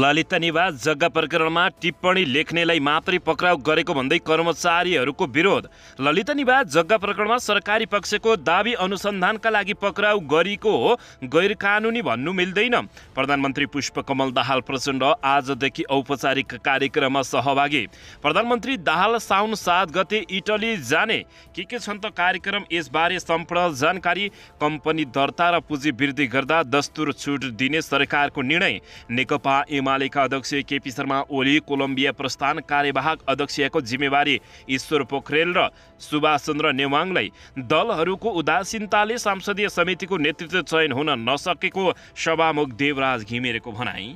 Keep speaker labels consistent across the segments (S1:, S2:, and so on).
S1: ललिता निवास जग्गा प्रकरणमा टिप्पणी लेख्नेलाई मात्रै पक्राउ गरेको भन्दै कर्मचारीहरूको विरोध। ललिता निवास जग्गा प्रकरणमा सरकारी पक्षको दाबी अनुसन्धानका लागि पक्राउ गरिएको हो, गैरकानुनी भन्नु मिल्दैन। प्रधानमन्त्री पुष्पकमल दाहाल प्रचण्ड आजदेखि औपचारिक कार्यक्रममा सहभागी। प्रधानमन्त्री दाहाल साउन 7 गते इटली जाने। के छन् त कार्यक्रम, यसबारे सम्पूर्ण जानकारी। कम्पनी दर्ता र पुँजी वृद्धि गर्दा दस्तुर छुट दिने सरकारको निर्णय। नेकपा एमालेका अध्यक्ष केपी शर्मा ओली कोलम्बिया प्रस्थान। कार्यवाहक अध्यक्षको जिम्मेवारी ईश्वर पोखरेल र सुभाष चन्द्र नेवाङलाई। दलहरूको उदासीनताले संसदीय समितिको नेतृत्व चयन हुन नसकेको सभामुख देवराज घिमिरेको भनाई।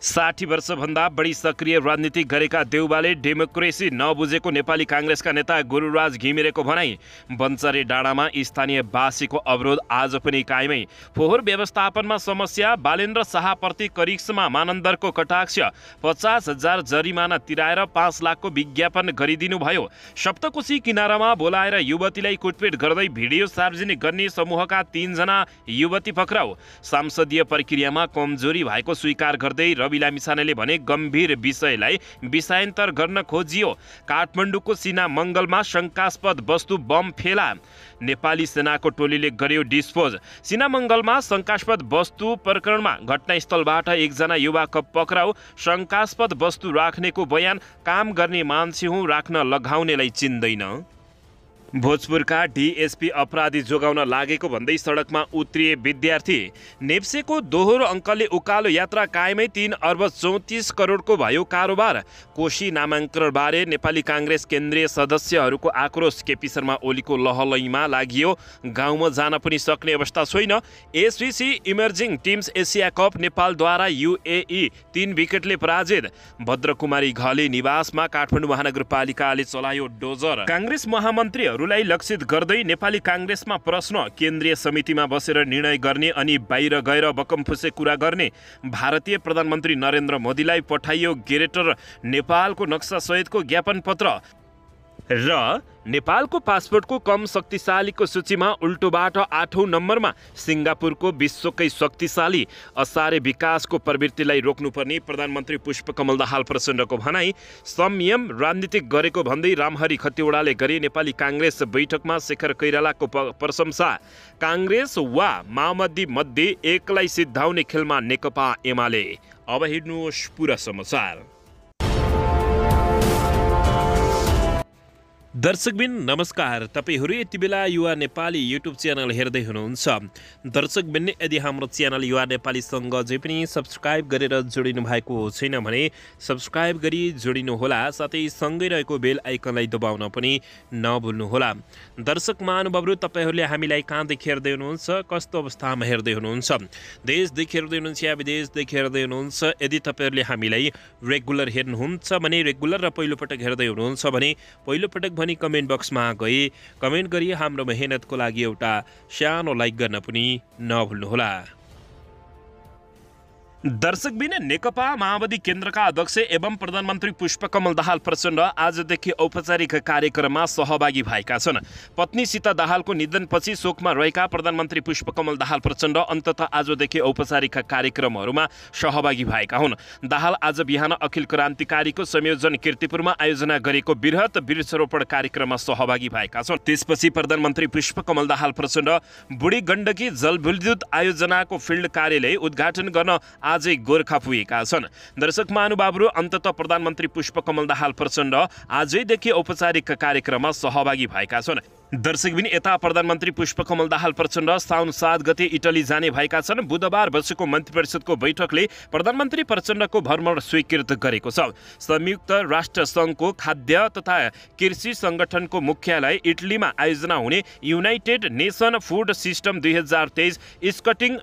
S1: 60 वर्षभन्दा बढी सक्रिय राजनीति गरेका देउबाले डेमोक्रेसी नबुझेको नेपाली काङ्ग्रेसका नेता गुरुराज घिमिरेको भनाई। बन्चरे डाँडामा स्थानीयवासीको अवरोध आज पनि कायमै। फोहोर व्यवस्थापनमा समस्या। बालेन्द्र शाहप्रति करिश्मा मानन्दरको कटाक्ष। 50,000 जरिमाना तिराएर 5 लाखको विज्ञापन गरिदिनु भयो। सप्तकोशी किनारामा बोलाएर युवतीलाई कुटपिट गर्दै भिडियो सार्वजनिक गर्ने समूहका 3 जना युवती पक्राउ। संसदीय प्रक्रियामा कमजोरी भएको स्वीकार गर्दै रवि लामिछानेले भने गम्भीर विषयलाई विषयान्तर गर्न खोजियो। काठमाडौँको सीना मङ्गलमा शङ्कास्पद वस्तु बम फेला। नेपाली सेनाको टोलीले गर्यो डिस्पोज। सीना मङ्गलमा शङ्कास्पद वस्तु प्रकरणमा घटनास्थलबाट 1 जना युवक पक्राउ। शङ्कास्पद वस्तु राख्नेको बयान। काम गर्ने मान्छे हुँ, राख्न लगाउनेलाई चिन्दैन। भोजपुरका डीएसपी अपराधी जोगाउन लागेको भन्दै सडकमा उत्रिए विद्यार्थी। नेप्सेको दोहोरो अङ्कले उकालो यात्रा कायमै। 3 अर्ब 34 करोडको भयो कारोबार। कोशी नामाङ्करणबारे नेपाली काङ्ग्रेस केन्द्रीय सदस्यहरूको आक्रोश। केपी शर्मा ओलीको लहलैमा लागियो। गाउँमा जान पनि सक्ने अवस्था छैन। ACC emerging teams Asia cup नेपालद्वारा UAE 3 विकेटले पराजित। भद्रकुमारी घले निवासमा काठमाडौँ महानगरपालिकाले चलायो डोजर। काङ्ग्रेस महामन्त्री लाई लक्षित गर्दै नेपाली काङ्ग्रेसमा प्रश्न। केन्द्रीय समितिमा बसेर निर्णय गर्ने अनि बाहिर गएर बकमफुसे कुरा गर्ने। भारतीय प्रधानमन्त्री नरेन्द्र मोदीलाई पठाइयो ग्रेटर नेपालको नक्सासहितको ज्ञापन पत्र। र नेपालको पासपोर्टको कम शक्तिशालीको सूचीमा उल्टोबाट 8औं नम्बरमा सिङ्गापुरको विश्वकै शक्तिशाली। असारे विकासको प्रवृत्तिलाई रोक्नुपर्ने प्रधानमन्त्री पुष्पकमल दाहाल प्रचण्डको भनाई। संयम राजनीतिक गरेको भन्दै रामहरि खतिवडाले गरे नेपाली काङ्ग्रेस बैठकमा शेखर कोइरालाको प्रशंसा। काङ्ग्रेस वा माओवादी मध्ये एकलाई सिद्धाउने खेलमा नेकपा एमाले। अब हेर्नुहोस् पुरा समाचार। दर्शकबिन नमस्कार। तपाईहरू यति बेला युवा नेपाली युट्युब च्यानल हेर्दै हुनुहुन्छ। दर्शकबिन यदि हाम्रो च्यानल युवा नेपालीसँग जे पनि सब्स्क्राइब गरेर जोडिनु भएको छैन भने सब्स्क्राइब गरी जोडिनुहोला। साथै सँगै रहेको बेल आइकनलाई दबाउन पनि नभुल्नुहोला। दर्शक महानुभावहरू, तपाईहरूले हामीलाई कहाँदेखि हेर्दै हुनुहुन्छ, कस्तो अवस्थामा हेर्दै हुनुहुन्छ, देशदेखि हेर्दै हुनुहुन्छ या विदेशदेखि हेर्दै हुनुहुन्छ। यदि तपाईहरूले हामीलाई रेगुलर हेर्नुहुन्छ भने रेगुलर र पहिलोपटक हेर्दै हुनुहुन्छ भने पहिलोपटक भनी कमेन्ट बक्समा गई कमेन्ट गरी हाम्रो मेहनतको लागि एउटा सानो लाइक गर्न पनि नभुल्नुहोला। दर्शकबिन नेकपा माओवादी केन्द्रका अध्यक्ष एवं प्रधानमन्त्री पुष्पकमल दाहाल प्रचण्ड आजदेखि औपचारिक कार्यक्रममा सहभागी भएका छन्। पत्नी सीता दाहालको निधनपछि शोकमा रहेका प्रधानमन्त्री पुष्पकमल दाहाल प्रचण्ड अन्ततः आजदेखि औपचारिक कार्यक्रमहरूमा सहभागी भएका हुन्। दाहाल आज बिहान अखिल क्रान्तिकारीको संयोजन कीर्तिपुरमा आयोजना गरेको बृहत वृक्षारोपण कार्यक्रममा सहभागी भएका छन्। त्यसपछि प्रधानमन्त्री पुष्पकमल दाहाल प्रचण्ड बुढी गण्डकी जलविद्युत आयोजनाको फिल्ड कार्यालय उद्घाटन गर्न आजै गोर्खा पुगेका छन्। दर्शक महानुभावहरू, अन्ततः प्रधानमन्त्री पुष्पकमल दाहाल प्रचण्ड आजैदेखि औपचारिक कार्यक्रममा सहभागी भएका छन्। दर्शकबिन यता प्रधानमन्त्री पुष्पकमल दाहाल प्रचण्ड साउन 7 गते इटली जाने भएका छन्। बुधबार बसेको मन्त्री परिषदको बैठकले प्रधानमन्त्री प्रचण्डको भ्रमण स्वीकृत गरेको छ। संयुक्त राष्ट्र सङ्घको खाद्य तथा कृषि सङ्गठनको मुख्यालय इटलीमा आयोजना हुने युनाइटेड नेसन फुड सिस्टम 2023 स्कटिङ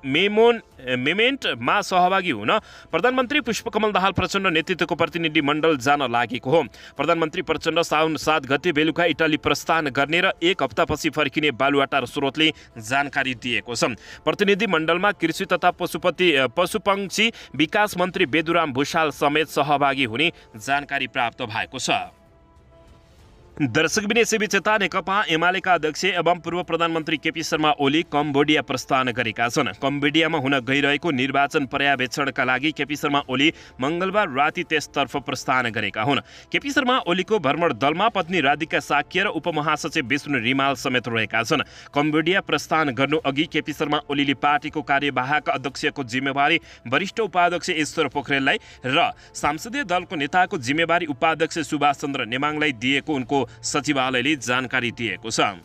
S1: मेमेन्टमा सहभागी हुन प्रधानमन्त्री पुष्पकमल दाहाल प्रचण्ड नेतृत्वको प्रतिनिधि मण्डल जान लागेको हो। प्रधानमन्त्री प्रचण्ड साउन 7 गते बेलुका इटली प्रस्थान गर्ने र 1 हप्तापछि फर्किने बालुवाटार स्रोतले जानकारी दिएको छ। प्रतिनिधि मण्डलमा कृषि तथा पशुपक्षी विकास मन्त्री बेदुराम भुषाल समेत सहभागी हुने जानकारी प्राप्त भएको छ। दर्शकबिन यसैबीच यता नेकपा एमालेका अध्यक्ष एवं पूर्व प्रधानमन्त्री केपी शर्मा ओली कम्बोडिया प्रस्थान गरेका छन्। कम्बोडियामा हुन गइरहेको निर्वाचन पर्यवेक्षणका लागि केपी शर्मा ओली मङ्गलबार राति त्यसतर्फ प्रस्थान गरेका हुन्। केपी शर्मा ओलीको भ्रमण दलमा पत्नी राधिका साक्य र उपमहासचिव विष्णु रिमाल समेत रहेका छन्। कम्बोडिया प्रस्थान गर्नु अघि केपी शर्मा ओलीले पार्टीको कार्यवाहक अध्यक्षको जिम्मेवारी वरिष्ठ उपाध्यक्ष ईश्वर पोखरेललाई र संसदीय दलको नेताको जिम्मेवारी उपाध्यक्ष सुभाष चन्द्र नेमाङलाई दिएको उनको सचिवालयले जानकारी दिएको छ।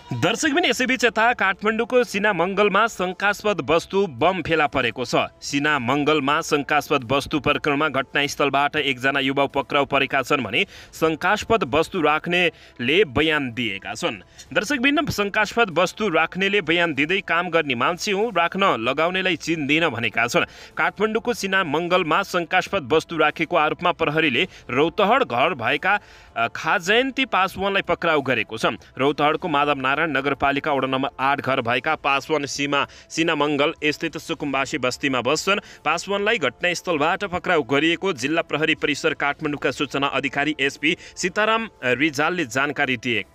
S1: दर्शकबिन यसैबीच यता काठमाडौँको सिनामङ्गलमा शङ्कास्पद वस्तु बम फेला परेको छ। सिनामङ्गलमा शङ्कास्पद वस्तु प्रकरणमा घटनास्थलबाट एकजना युवा पक्राउ परेका छन् भने शङ्कास्पद वस्तु राख्नेले बयान दिएका छन्। दर्शकबिन शङ्कास्पद वस्तु राख्नेले बयान दिँदै काम गर्ने मान्छे हो, राख्न लगाउनेलाई चिन्दिन भनेका छन्। काठमाडौँको सिनामङ्गलमा शङ्कास्पद वस्तु राखेको आरोपमा प्रहरीले रौतहट घर भएका खाजयन्ती पासवानलाई पक्राउ गरेको छ। रौतहटको माधव नारायण नगरपालिका वडा नम्बर 8 घर भएका पासवान सिनामङ्गल स्थित सुकुम्बासी बस्तीमा बस्छन्। पासवानलाई घटनास्थलबाट पक्राउ गरिएको जिल्ला प्रहरी परिसर काठमाडौँका सूचना अधिकारी एसपी सीताराम रिजालले जानकारी दिए।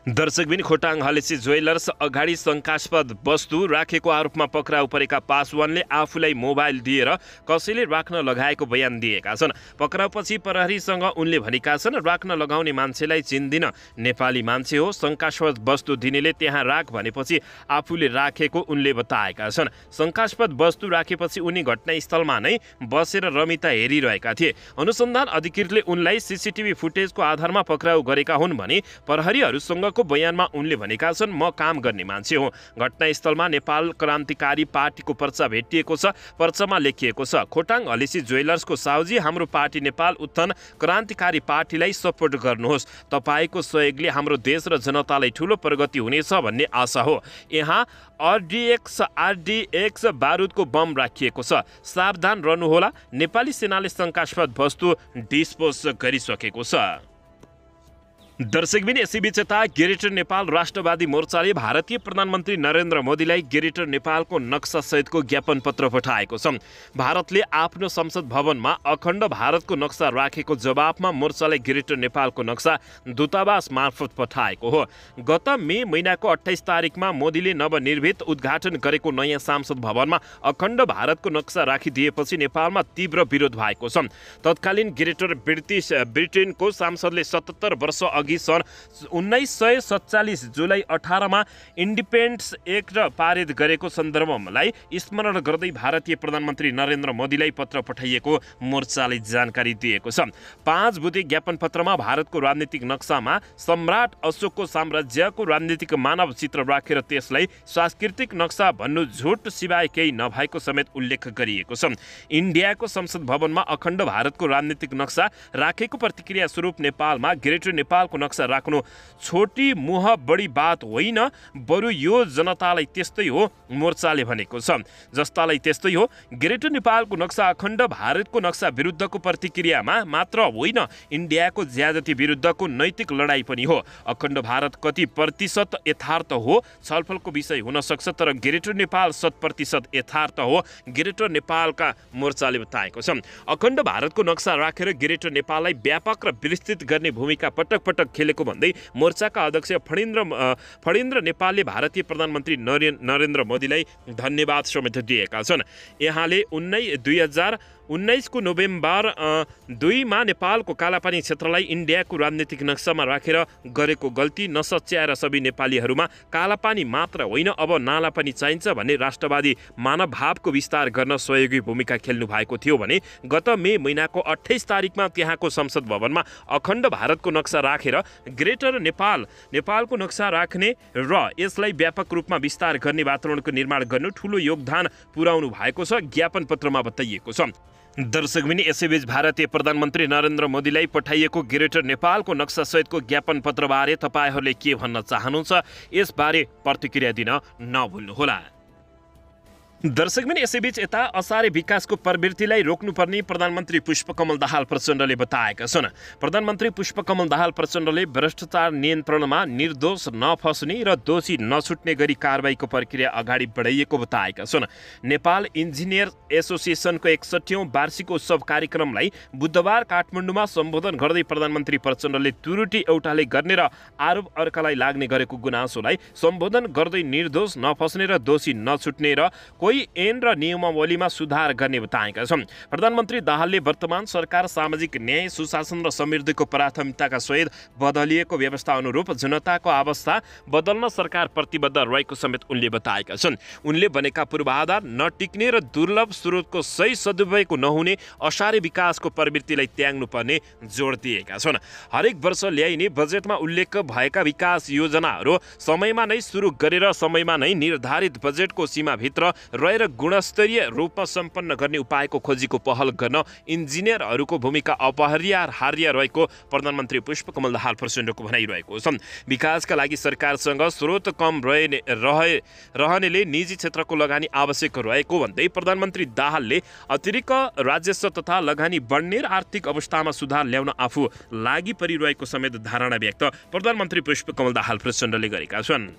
S1: दर्शकबिन खोटाङ हलेसी ज्वेलर्स अगाडि शङ्कास्पद वस्तु राखेको आरोपमा पक्राउ परेका पासवानले आफूलाई मोबाइल दिएर कसैले राख्न लगाएको बयान दिएका छन्। पक्राउपछि प्रहरीसँग उनले भनेका छन्, राख्न लगाउने मान्छेलाई चिन्दिन, नेपाली मान्छे हो, शङ्कास्पद वस्तु दिनेले त्यहाँ राख भनेपछि आफूले राखेको उनले बताएका छन्। शङ्कास्पद वस्तु राखेपछि उनी घटनास्थलमा नै बसेर रमिता हेरिरहेका थिए। अनुसन्धान अधिकृतले उनलाई सीसीटीभी फुटेजको आधारमा पक्राउ गरेका हुन् भने प्रहरीहरूसँग को बयानमा उनले भनेका छन्, म काम गर्ने मान्छे हो। घटनास्थलमा नेपाल क्रान्तिकारी पार्टीको पर्चा भेटिएको छ। पर्चामा लेखिएको छ, खोटाङ हलेसी ज्वेलर्सको साउजी, हाम्रो पार्टी नेपाल उत्थान क्रान्तिकारी पार्टीलाई सपोर्ट गर्नुहोस्। तपाईँको सहयोगले हाम्रो देश र जनतालाई ठूलो प्रगति हुनेछ भन्ने आशा हो। यहाँ आरडीएक्स बारुदको बम राखिएको छ, सावधान रहनुहोला। नेपाली सेनाले शङ्कास्पद वस्तु डिस्पोज गरिसकेको छ। दर्शकबिन यसैबीच यता ग्रेटर नेपाल राष्ट्रवादी मोर्चाले भारतीय प्रधानमन्त्री नरेन्द्र मोदीलाई ग्रेटर नेपालको नक्सा सहितको ज्ञापन पत्र पठाएको छ। भारतले आफ्नो संसद भवनमा अखण्ड भारतको नक्सा राखेको जवाफमा मोर्चाले ग्रेटर नेपालको नक्सा दूतावास मार्फत पठाएको हो। गत मे महिनाको 28 तारिकमा मोदीले नवनिर्मित उद्घाटन गरेको नयाँ संसद भवनमा अखण्ड भारतको नक्सा राखिदिएपछि नेपालमा तीव्र विरोध भएको छ। तत्कालीन ग्रेटर ब्रिटेनको सांसदले 77 वर्ष अघि सन् 1947 जुलाई 18 मा इन्डिपेन्डेन्स एक्ट पारित गरेको सन्दर्भलाई स्मरण गर्दै भारतीय प्रधानमन्त्री नरेन्द्र मोदीलाई पत्र पठाइएको मोर्चाले जानकारी दिएको छ। 5 बुँदे ज्ञापन पत्रमा भारतको राजनीतिक नक्सामा सम्राट अशोकको साम्राज्यको राजनीतिक मानव चित्र राखेर त्यसलाई सांस्कृतिक नक्सा भन्नु झुट सिवाय केही नभएको समेत उल्लेख गरिएको छ। इन्डियाको संसद भवनमा अखण्ड भारतको राजनीतिक नक्सा राखेको प्रतिक्रिया स्वरूप नेपालमा ग्रेटर नेपालको नक्सा राख्नु छोटी मुह बढी बात होइन, बरु यो जनतालाई त्यस्तै हो मोर्चाले भनेको छ। जस्तालाई त्यस्तै हो। ग्रेटर नेपालको नक्सा अखण्ड भारतको नक्सा विरुद्धको प्रतिक्रियामा मात्र होइन, इन्डियाको ज्यादती विरुद्धको नैतिक लडाई पनि हो। अखण्ड भारत कति प्रतिशत यथार्थ हो छलफलको विषय हुन सक्छ, तर ग्रेटर नेपाल 100% यथार्थ हो, ग्रेटर नेपालका मोर्चाले बताएको छ। अखण्ड भारतको नक्सा राखेर ग्रेटर नेपाललाई व्यापक र विस्तृत गर्ने भूमिका पटक पटक खेलेको भन्दै मोर्चाका अध्यक्ष फणीन्द्र नेपालले भारतीय प्रधानमन्त्री नरेन्द्र मोदीलाई धन्यवाद समेत दिएका छन्। यहाँले 2019 को नोभेम्बर 2 मा नेपालको कालापानी क्षेत्रलाई इन्डियाको राजनीतिक नक्सामा राखेर गरेको गल्ती नसच्याएर सबै नेपालीहरूमा कालापानी मात्र होइन अब नाला पनि चाहिन्छ भन्ने राष्ट्रवादी मानवभावको विस्तार गर्न सहयोगी भूमिका खेल्नु भएको थियो भने गत मे महिनाको 28 तारिकमा त्यहाँको संसद भवनमा अखण्ड भारतको नक्सा राखेर ग्रेटर नेपालको नक्सा राख्ने र यसलाई व्यापक रूपमा विस्तार गर्ने वातावरणको निर्माण गर्नु ठूलो योगदान पुर्याउनु भएको छ, ज्ञापन पत्रमा बताइएको छ। दर्शकबिन यसैबीच भारतीय प्रधानमन्त्री नरेन्द्र मोदीलाई पठाइएको ग्रेटर नेपालको नक्सा सहितको ज्ञापन पत्रबारे तपाईहरूले के भन्न चाहनुहुन्छ, यसबारे प्रतिक्रिया दिन नभुल्नुहोला। दर्शकबिन यसैबीच यता असारे विकासको प्रवृत्तिलाई रोक्नुपर्ने प्रधानमन्त्री पुष्पकमल दाहाल प्रचण्डले बताएका छन्। प्रधानमन्त्री पुष्पकमल दाहाल प्रचण्डले भ्रष्टाचार नियन्त्रणमा निर्दोष नफस्ने र दोषी नछुट्ने गरी कारबाहीको प्रक्रिया अगाडि बढाइएको बताएका छन्। नेपाल इन्जिनियर एसोसिएसनको 61औं वार्षिक उत्सव कार्यक्रमलाई बुधबार काठमाडौँमा सम्बोधन गर्दै प्रधानमन्त्री प्रचण्डले त्रुटि एउटाले गर्ने र आरोप अर्कालाई लाग्ने गरेको गुनासोलाई सम्बोधन गर्दै निर्दोष नफस्ने र दोषी नछुट्ने र कोही ऐन र नियमावलीमा सुधार गर्ने बताएका छन्। प्रधानमन्त्री दाहालले वर्तमान सरकार सामाजिक न्याय, सुशासन र समृद्धिको प्राथमिकताका सहित बदलिएको व्यवस्था अनुरूप जनताको अवस्था बदल्न सरकार प्रतिबद्ध रहेको समेत उनले बताएका छन्। उनले बनेका पूर्वाधार नटिक्ने र दुर्लभ स्रोतको सही सदुपयोग नहुने असारे विकासको प्रवृत्तिलाई त्याग्नुपर्ने जोड दिएका छन्। हरेक वर्ष ल्याइने बजेटमा उल्लेख भएका विकास योजनाहरू समयमा नै सुरु गरेर समयमा नै निर्धारित बजेटको सीमाभित्र रहेर गुणस्तरीय रूपमा सम्पन्न गर्ने उपायको खोजीको पहल गर्न इन्जिनियरहरूको भूमिका अपरिहार्य रहेको प्रधानमन्त्री पुष्पकमल दाहाल प्रचण्डको भनाइरहेको छ। विकासका लागि सरकारसँग स्रोत कम रहनेले निजी क्षेत्रको लगानी आवश्यक रहेको भन्दै प्रधानमन्त्री दाहालले अतिरिक्त राजस्व तथा लगानी बढ्ने र आर्थिक अवस्थामा सुधार ल्याउन आफू लागि परिरहेको समेत धारणा व्यक्त प्रधानमन्त्री पुष्पकमल दाहाल प्रचण्डले गरेका छन्।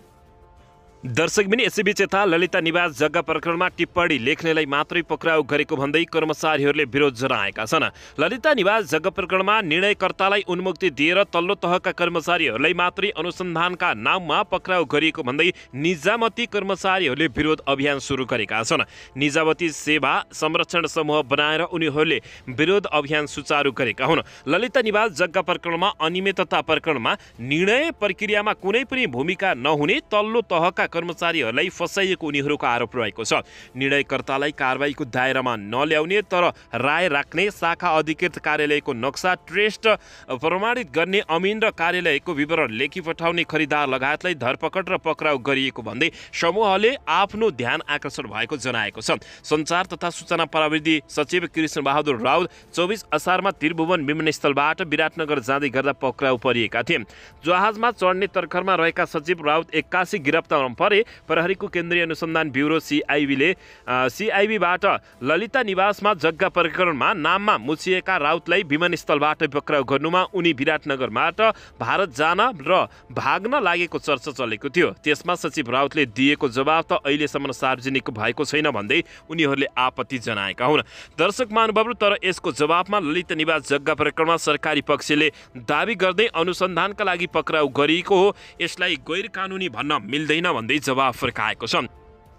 S1: दर्शकबिन यसैबीच यता ललिता निवास जग्गा प्रकरणमा टिप्पणी लेख्नेलाई मात्रै पक्राउ गरेको भन्दै कर्मचारीहरूले विरोध जनाएका छन्। ललिता निवास जग्गा प्रकरणमा निर्णयकर्तालाई उन्मुक्ति दिएर तल्लो तहका कर्मचारीहरूलाई मात्रै अनुसन्धानका नाममा पक्राउ गरिएको भन्दै निजामती कर्मचारीहरूले विरोध अभियान सुरु गरेका छन्। निजामती सेवा संरक्षण समूह बनाएर उनीहरूले विरोध अभियान सुचारू गरेका हुन्। ललिता निवास जग्गा प्रकरणमा अनियमितता प्रकरणमा निर्णय प्रक्रियामा कुनै पनि भूमिका नहुने तल्लो तहका कर्मचारीहरूलाई फसाइएको उनीहरूको आरोप रहेको छ। निर्णयकर्तालाई कारबाहीको दायरामा नल्याउने तर राय राख्ने, शाखा अधिकृत कार्यालयको नक्सा ट्रेस्ट प्रमाणित गर्ने, अमिन र कार्यालयको विवरण लेखी पठाउने खरिदार लगायतलाई धरपकड र पक्राउ गरिएको भन्दै समूहले आफ्नो ध्यान आकर्षण भएको जनाएको छ। सञ्चार तथा सूचना प्रविधि सचिव कृष्ण बहादुर राउत 24 असारमा त्रिभुवन विमानस्थलबाट विराटनगर जाँदै गर्दा पक्राउ परिएका थिए। जहाजमा चढ्ने तर्खरमा रहेका सचिव राउत 81 गिरफ्तार परे। प्रहरीको केन्द्रीय अनुसन्धान ब्युरो सीआईबीबाट ललिता निवासमा जग्गा प्रकरणमा नाममा मुछिएका राउतलाई विमानस्थलबाट पक्राउ गर्नुमा उनी विराटनगरबाट भारत जान र भाग्न लागेको चर्चा चलेको थियो। त्यसमा सचिव राउतले दिएको जवाब त अहिलेसम्म सार्वजनिक भएको छैन भन्दै उनीहरूले आपत्ति जनाएका हुन्। दर्शक महानुभावहरू, तर यसको जवाबमा ललिता निवास जग्गा प्रकरणमा सरकारी पक्षले दाबी गर्दै अनुसन्धानका लागि पक्राउ गरिएको हो, यसलाई गैर कानुनी भन्न मिल्दैन भन्दै जवाफ फर्काएको छ।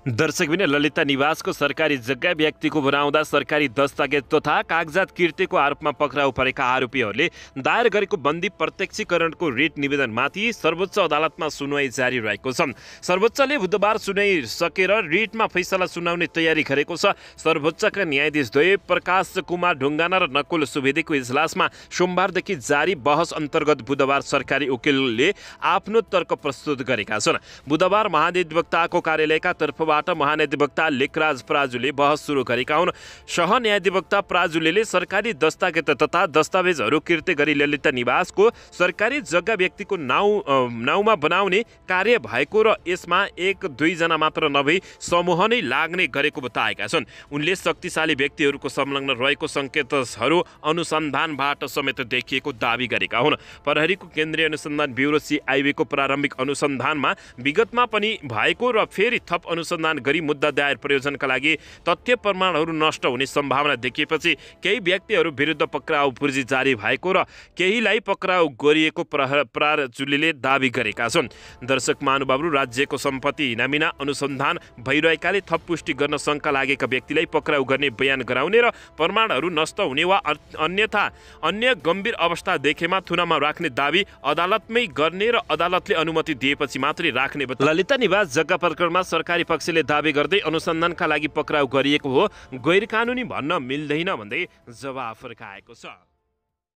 S1: दर्शकबिन ललिता निवासको सरकारी जग्गा व्यक्तिको बनाउँदा सरकारी दस्तावेज तथा कागजात किर्तेको आरोपमा पक्राउ परेका आरोपीहरूले दायर गरेको बन्दी प्रत्यक्षीकरणको रिट निवेदनमाथि सर्वोच्च अदालतमा सुनवाई जारी रहेको छ। सर्वोच्चले बुधबार सुनाइ सकेर रिटमा फैसला सुनाउने तयारी गरेको छ। सर्वोच्चका न्यायाधीश द्वय प्रकाश कुमार ढुङ्गाना र नकुल सुवेदीको इजलासमा सोमबारदेखि जारी बहस अन्तर्गत बुधबार सरकारी वकिलले आफ्नो तर्क प्रस्तुत गरेका छन्। बुधबार महाधिवक्ताको कार्यालयका तर्फबाट महाधिवक्ता लेखराज पराजुले बहस सुरु गरेका हुन्। सहन्यायाधिवक्ता पराजुले सरकारी दस्तावेज तथा दस्तावेजहरू किर्ते गरी ललिता निवासको सरकारी जग्गा व्यक्तिको नाउँमा बनाउने कार्य भएको र यसमा 1-2 जना मात्र नभई समूह नै लाग्ने गरेको बताएका छन्। उनले शक्तिशाली व्यक्तिहरूको संलग्न रहेको सङ्केतहरू अनुसन्धानबाट समेत देखिएको दावी गरेका हुन्। प्रहरीको केन्द्रीय अनुसन्धान ब्युरो सीआईबीको प्रारम्भिक अनुसन्धानमा विगतमा पनि भएको र फेरि थप अनुसन्धान गरी मुद्दा दायर प्रयोजनका लागि तथ्य प्रमाणहरू नष्ट हुने सम्भावना देखिएपछि केही व्यक्तिहरू विरुद्ध पक्राउ पूर्जी जारी भएको र केहीलाई पक्राउ गरिएको पराजुलीले दावी गरेका छन्। दर्शक महानुभावहरू, राज्यको सम्पत्ति हिनामिना अनुसन्धान भइरहेकाले थप पुष्टि गर्न शङ्का लागेका व्यक्तिलाई पक्राउ गर्ने, बयान गराउने र प्रमाणहरू नष्ट हुने वा अन्यथा अन्य गम्भीर अवस्था देखेमा थुनामा राख्ने दावी अदालतमै गर्ने र अदालतले अनुमति दिएपछि मात्रै राख्ने ललिता निवास जग्गा प्रकरणमा सरकारी पक्षले दावी गर्दै अनुसन्धानका लागि पक्राउ गरिएको हो, गैर कानुनी भन्न मिल्दैन भन्दै जवाफ फर्काएको छ।